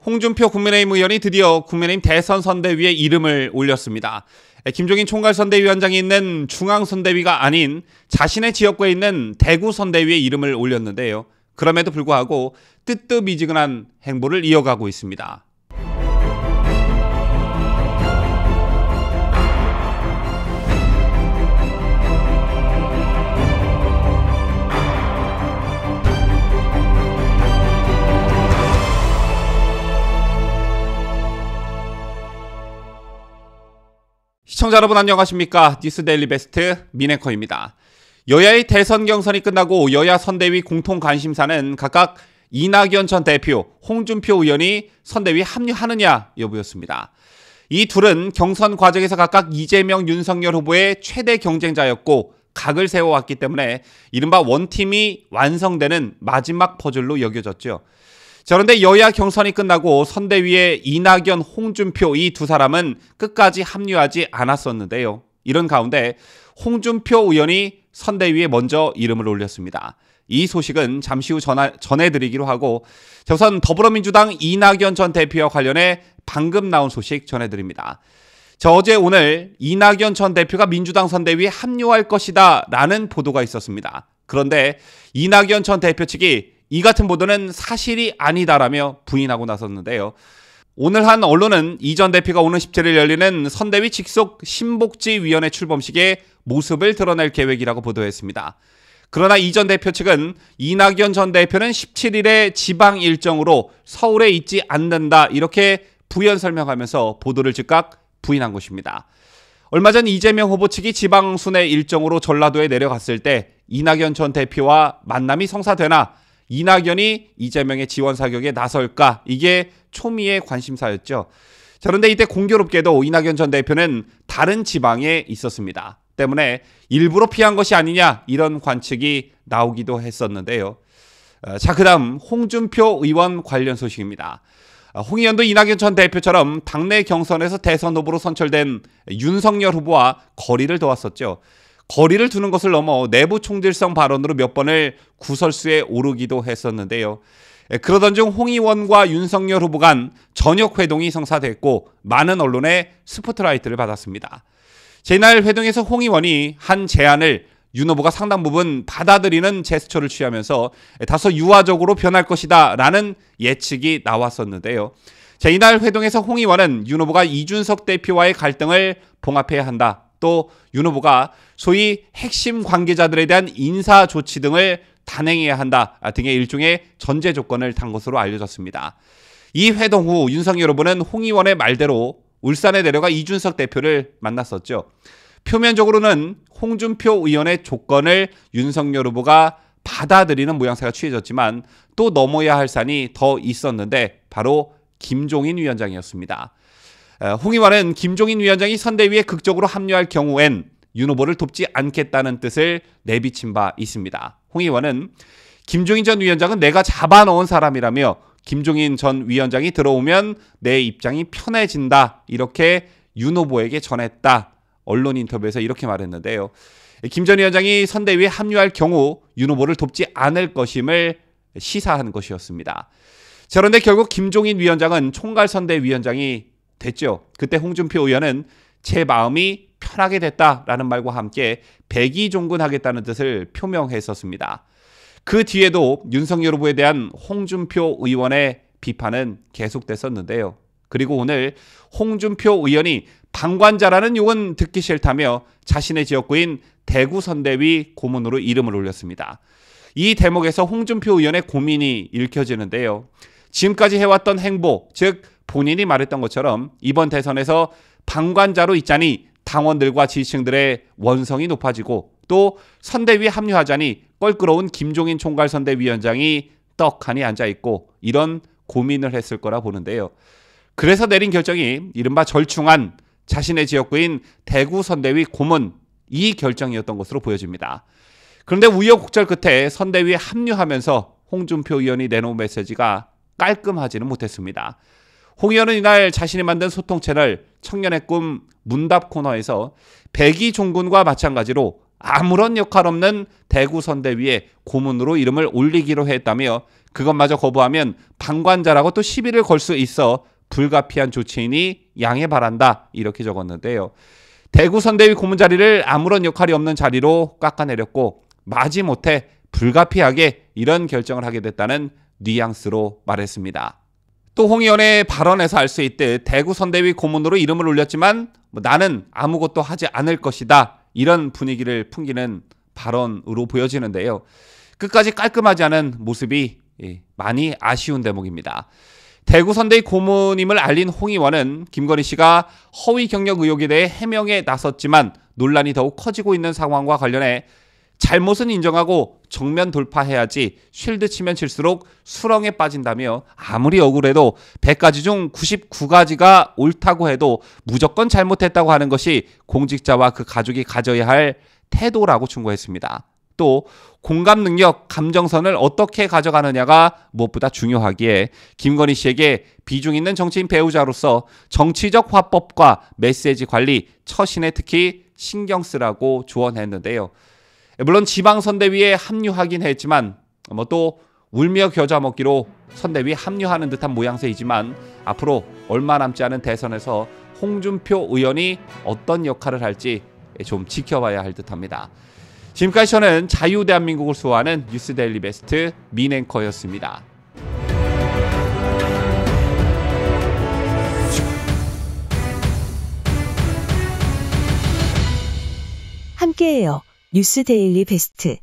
홍준표 국민의힘 의원이 드디어 국민의힘 대선 선대위에 이름을 올렸습니다. 김종인 총괄선대위원장이 있는 중앙선대위가 아닌 자신의 지역구에 있는 대구선대위에 이름을 올렸는데요. 그럼에도 불구하고 뜨뜻미지근한 행보를 이어가고 있습니다. 시청자 여러분 안녕하십니까? 뉴스데일리 베스트 민앵커입니다. 여야의 대선 경선이 끝나고 여야 선대위 공통 관심사는 각각 이낙연 전 대표, 홍준표 의원이 선대위에 합류하느냐 여부였습니다. 이 둘은 경선 과정에서 각각 이재명, 윤석열 후보의 최대 경쟁자였고 각을 세워왔기 때문에 이른바 원팀이 완성되는 마지막 퍼즐로 여겨졌죠. 그런데 여야 경선이 끝나고 선대위에 이낙연, 홍준표 이 두 사람은 끝까지 합류하지 않았었는데요. 이런 가운데 홍준표 의원이 선대위에 먼저 이름을 올렸습니다. 이 소식은 잠시 후 전해드리기로 하고 우선 더불어민주당 이낙연 전 대표와 관련해 방금 나온 소식 전해드립니다. 어제 오늘 이낙연 전 대표가 민주당 선대위에 합류할 것이다 라는 보도가 있었습니다. 그런데 이낙연 전 대표 측이 이 같은 보도는 사실이 아니다라며 부인하고 나섰는데요. 오늘 한 언론은 이 전 대표가 오는 17일 열리는 선대위 직속 신복지위원회 출범식에 모습을 드러낼 계획이라고 보도했습니다. 그러나 이 전 대표 측은 이낙연 전 대표는 17일에 지방 일정으로 서울에 있지 않는다 이렇게 부연 설명하면서 보도를 즉각 부인한 것입니다. 얼마 전 이재명 후보 측이 지방 순회 일정으로 전라도에 내려갔을 때 이낙연 전 대표와 만남이 성사되나 이낙연이 이재명의 지원 사격에 나설까? 이게 초미의 관심사였죠. 그런데 이때 공교롭게도 이낙연 전 대표는 다른 지방에 있었습니다. 때문에 일부러 피한 것이 아니냐 이런 관측이 나오기도 했었는데요. 그 다음 홍준표 의원 관련 소식입니다. 홍 의원도 이낙연 전 대표처럼 당내 경선에서 대선 후보로 선출된 윤석열 후보와 거리를 두었었죠. 거리를 두는 것을 넘어 내부 총질성 발언으로 몇 번을 구설수에 오르기도 했었는데요. 그러던 중 홍 의원과 윤석열 후보 간 저녁 회동이 성사됐고 많은 언론의 스포트라이트를 받았습니다. 이날 회동에서 홍 의원이 한 제안을 윤 후보가 상당 부분 받아들이는 제스처를 취하면서 다소 유화적으로 변할 것이다 라는 예측이 나왔었는데요. 이날 회동에서 홍 의원은 윤 후보가 이준석 대표와의 갈등을 봉합해야 한다. 또 윤 후보가 소위 핵심 관계자들에 대한 인사 조치 등을 단행해야 한다 등의 일종의 전제 조건을 단 것으로 알려졌습니다. 이 회동 후 윤석열 후보는 홍 의원의 말대로 울산에 내려가 이준석 대표를 만났었죠. 표면적으로는 홍준표 의원의 조건을 윤석열 후보가 받아들이는 모양새가 취해졌지만 또 넘어야 할 산이 더 있었는데 바로 김종인 위원장이었습니다. 홍 의원은 김종인 위원장이 선대위에 극적으로 합류할 경우엔 윤 후보를 돕지 않겠다는 뜻을 내비친 바 있습니다. 홍 의원은 김종인 전 위원장은 내가 잡아놓은 사람이라며 김종인 전 위원장이 들어오면 내 입장이 편해진다 이렇게 윤 후보에게 전했다. 언론 인터뷰에서 이렇게 말했는데요. 김 전 위원장이 선대위에 합류할 경우 윤 후보를 돕지 않을 것임을 시사한 것이었습니다. 그런데 결국 김종인 위원장은 총괄선대위원장이 됐죠. 그때 홍준표 의원은 제 마음이 편하게 됐다라는 말과 함께 백의종군하겠다는 뜻을 표명했었습니다. 그 뒤에도 윤석열 후보에 대한 홍준표 의원의 비판은 계속됐었는데요. 그리고 오늘 홍준표 의원이 방관자라는 욕은 듣기 싫다며 자신의 지역구인 대구 선대위 고문으로 이름을 올렸습니다. 이 대목에서 홍준표 의원의 고민이 읽혀지는데요. 지금까지 해왔던 행보, 즉 본인이 말했던 것처럼 이번 대선에서 방관자로 있자니 당원들과 지지층들의 원성이 높아지고 또 선대위에 합류하자니 껄끄러운 김종인 총괄선대위원장이 떡하니 앉아있고 이런 고민을 했을 거라 보는데요. 그래서 내린 결정이 이른바 절충안 자신의 지역구인 대구 선대위 고문 이 결정이었던 것으로 보여집니다. 그런데 우여곡절 끝에 선대위에 합류하면서 홍준표 의원이 내놓은 메시지가 깔끔하지는 못했습니다. 홍 의원은 이날 자신이 만든 소통 채널 청년의 꿈 문답 코너에서 백의종군과 마찬가지로 아무런 역할 없는 대구 선대위에 고문으로 이름을 올리기로 했다며 그것마저 거부하면 방관자라고 또 시비를 걸 수 있어 불가피한 조치이니 양해 바란다 이렇게 적었는데요. 대구 선대위 고문 자리를 아무런 역할이 없는 자리로 깎아내렸고 마지못해 불가피하게 이런 결정을 하게 됐다는 뉘앙스로 말했습니다. 또 홍 의원의 발언에서 알 수 있듯 대구 선대위 고문으로 이름을 올렸지만 나는 아무것도 하지 않을 것이다 이런 분위기를 풍기는 발언으로 보여지는데요. 끝까지 깔끔하지 않은 모습이 많이 아쉬운 대목입니다. 대구 선대위 고문임을 알린 홍 의원은 김건희 씨가 허위 경력 의혹에 대해 해명에 나섰지만 논란이 더욱 커지고 있는 상황과 관련해 잘못은 인정하고 정면 돌파해야지 쉴드 치면 칠수록 수렁에 빠진다며 아무리 억울해도 100가지 중 99가지가 옳다고 해도 무조건 잘못했다고 하는 것이 공직자와 그 가족이 가져야 할 태도라고 충고했습니다. 또 공감 능력, 감정선을 어떻게 가져가느냐가 무엇보다 중요하기에 김건희 씨에게 비중 있는 정치인 배우자로서 정치적 화법과 메시지 관리, 처신에 특히 신경 쓰라고 조언했는데요. 물론 지방선대위에 합류하긴 했지만 또 울며 겨자 먹기로 선대위에 합류하는 듯한 모양새이지만 앞으로 얼마 남지 않은 대선에서 홍준표 의원이 어떤 역할을 할지 좀 지켜봐야 할 듯합니다. 지금까지 저는 자유대한민국을 수호하는 뉴스데일리 베스트 민앵커였습니다. 함께해요. 뉴스데일리 베스트.